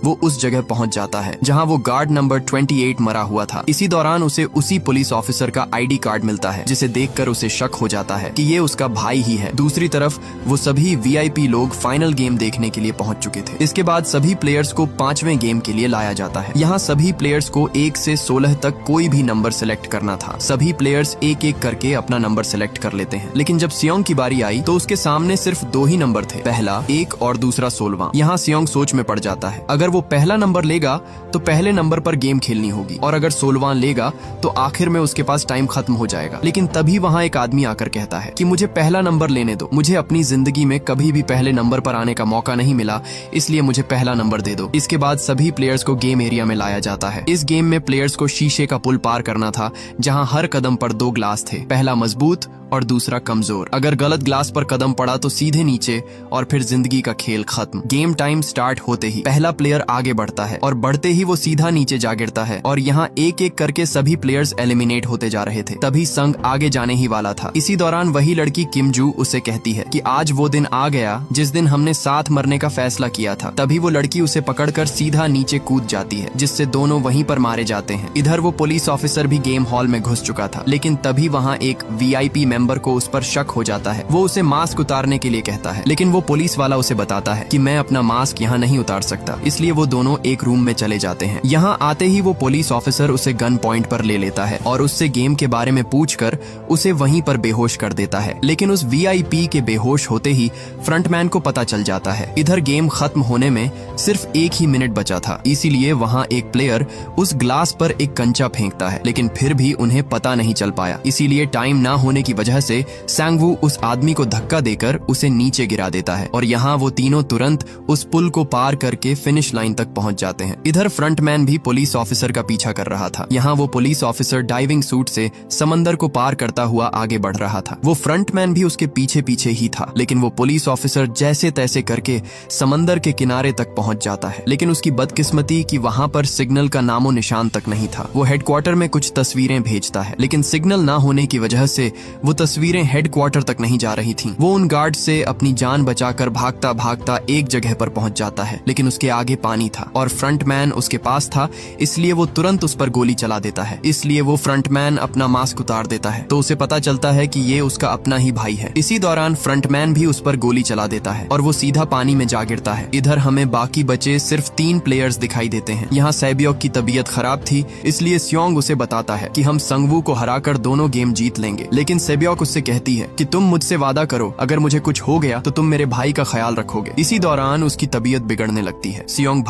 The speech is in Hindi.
वो उस जगह पहुंच जाता है जहां वो गार्ड नंबर 28 मरा हुआ था। इसी दौरान उसे उसी पुलिस ऑफिसर का आईडी कार्ड मिलता है, जिसे देखकर उसे शक हो जाता है कि ये उसका भाई ही है। दूसरी तरफ वो सभी वीआईपी लोग फाइनल गेम देखने के लिए पहुंच चुके थे। इसके बाद सभी प्लेयर्स को 5वें गेम के लिए लाया जाता है। यहाँ सभी प्लेयर्स को 1 से 16 तक कोई भी नंबर सेलेक्ट करना था। सभी प्लेयर्स एक एक करके अपना नंबर सेलेक्ट कर लेते हैं, लेकिन जब सियोंग की बारी आई तो उसके सामने सिर्फ 2 ही नंबर थे, पहला 1 और दूसरा 16वां। यहाँ सियोंग सोच में पड़ जाता है, अगर वो पहला नंबर लेगा तो पहले नंबर पर गेम खेलनी होगी, और अगर 16वां लेगा तो आखिर में उसके पास टाइम खत्म हो जाएगा। लेकिन तभी वहाँ एक आदमी आकर कहता है कि मुझे पहला नंबर लेने दो, मुझे अपनी जिंदगी में कभी भी पहले नंबर पर आने का मौका नहीं मिला, इसलिए मुझे पहला नंबर दे दो। इसके बाद सभी प्लेयर्स को गेम एरिया में लाया जाता है। इस गेम में प्लेयर्स को शीशे का पुल पार करना था, जहाँ हर कदम पर 2 ग्लास थे, पहला मजबूत और दूसरा कमजोर। अगर गलत ग्लास पर कदम पड़ा तो सीधे नीचे और फिर जिंदगी का खेल खत्म। गेम टाइम स्टार्ट होते ही पहला प्लेयर आगे बढ़ता है और बढ़ते ही वो सीधा नीचे जा गिरता है, और यहाँ एक एक करके सभी प्लेयर्स एलिमिनेट होते जा रहे थे। तभी संग आगे जाने ही वाला था। इसी दौरान वही लड़की किम जू उसे कहती है कि आज वो दिन आ गया जिस दिन हमने साथ मरने का फैसला किया था। तभी वो लड़की उसे पकड़कर सीधा नीचे कूद जाती है, जिससे दोनों वहीं पर मारे जाते हैं। इधर वो पुलिस ऑफिसर भी गेम हॉल में घुस चुका था, लेकिन तभी वहाँ एक वीआईपी मेंबर को उस पर शक हो जाता है। वो उसे मास्क उतारने के लिए कहता है, लेकिन वो पुलिस वाला उसे बताता है कि मैं अपना मास्क यहाँ नहीं उतार सकता, इसलिए वो दोनों एक रूम में चले जाते हैं। यहाँ आते ही वो पुलिस ऑफिसर उसे गन पॉइंट पर ले लेता है और उससे गेम के बारे में पूछकर उसे वहीं पर बेहोश कर देता है। लेकिन उस वीआईपी के बेहोश होते ही फ्रंटमैन को पता चल जाता है। इधर गेम खत्म होने में सिर्फ 1 ही मिनट बचा था, इसीलिए वहाँ एक प्लेयर उस ग्लास पर एक कंचा फेंकता है, लेकिन फिर भी उन्हें पता नहीं चल पाया। इसीलिए टाइम ना होने की वजह से सांगवू उस आदमी को धक्का देकर उसे नीचे गिरा देता है, और यहाँ वो तीनों तुरंत उस पुल को पार करके फिनिश लाइन तक पहुंच जाते हैं। इधर फ्रंटमैन भी पुलिस ऑफिसर का पीछा कर रहा था। यहाँ वो पुलिस ऑफिसर डाइविंग सूट से समंदर को पार करता हुआ आगे बढ़ रहा था। वो फ्रंटमैन भी उसके पीछे पीछे ही था, लेकिन वो पुलिस ऑफिसर जैसे तैसे करके समंदर के किनारे तक पहुंच जाता है। लेकिन उसकी बदकिस्मती कि वहाँ पर सिग्नल का नामो निशान तक नहीं था। वो हेडक्वार्टर में कुछ तस्वीरें भेजता है, लेकिन सिग्नल ना होने की वजह से वो तस्वीरें हेडक्वार्टर तक नहीं जा रही थीं। वो उन गार्ड से अपनी जान बचाकर भागता भागता एक जगह पर पहुंच जाता है, लेकिन उसके आगे पानी था और फ्रंटमैन उसके पास था, इसलिए वो तुरंत उस पर गोली चला देता है। इसलिए वो फ्रंटमैन अपना मास्क उतार देता है, तो उसे पता चलता है कि ये उसका अपना ही भाई है। इसी दौरान फ्रंटमैन भी उस पर गोली चला देता है और वो सीधा पानी में जा गिरता है। इधर हमें बाकी बचे सिर्फ 3 प्लेयर्स दिखाई देते हैं। यहाँ सैबियोक की तबीयत खराब थी, इसलिए सियोंग उसे बताता है कि हम संगवू को हराकर दोनों गेम जीत लेंगे। लेकिन सैबियोक उससे कहती है कि तुम मुझसे वादा करो, अगर मुझे कुछ हो गया तो तुम मेरे भाई का ख्याल रखोगे। इसी दौरान उसकी तबीयत बिगड़ने लगती है। सियोंग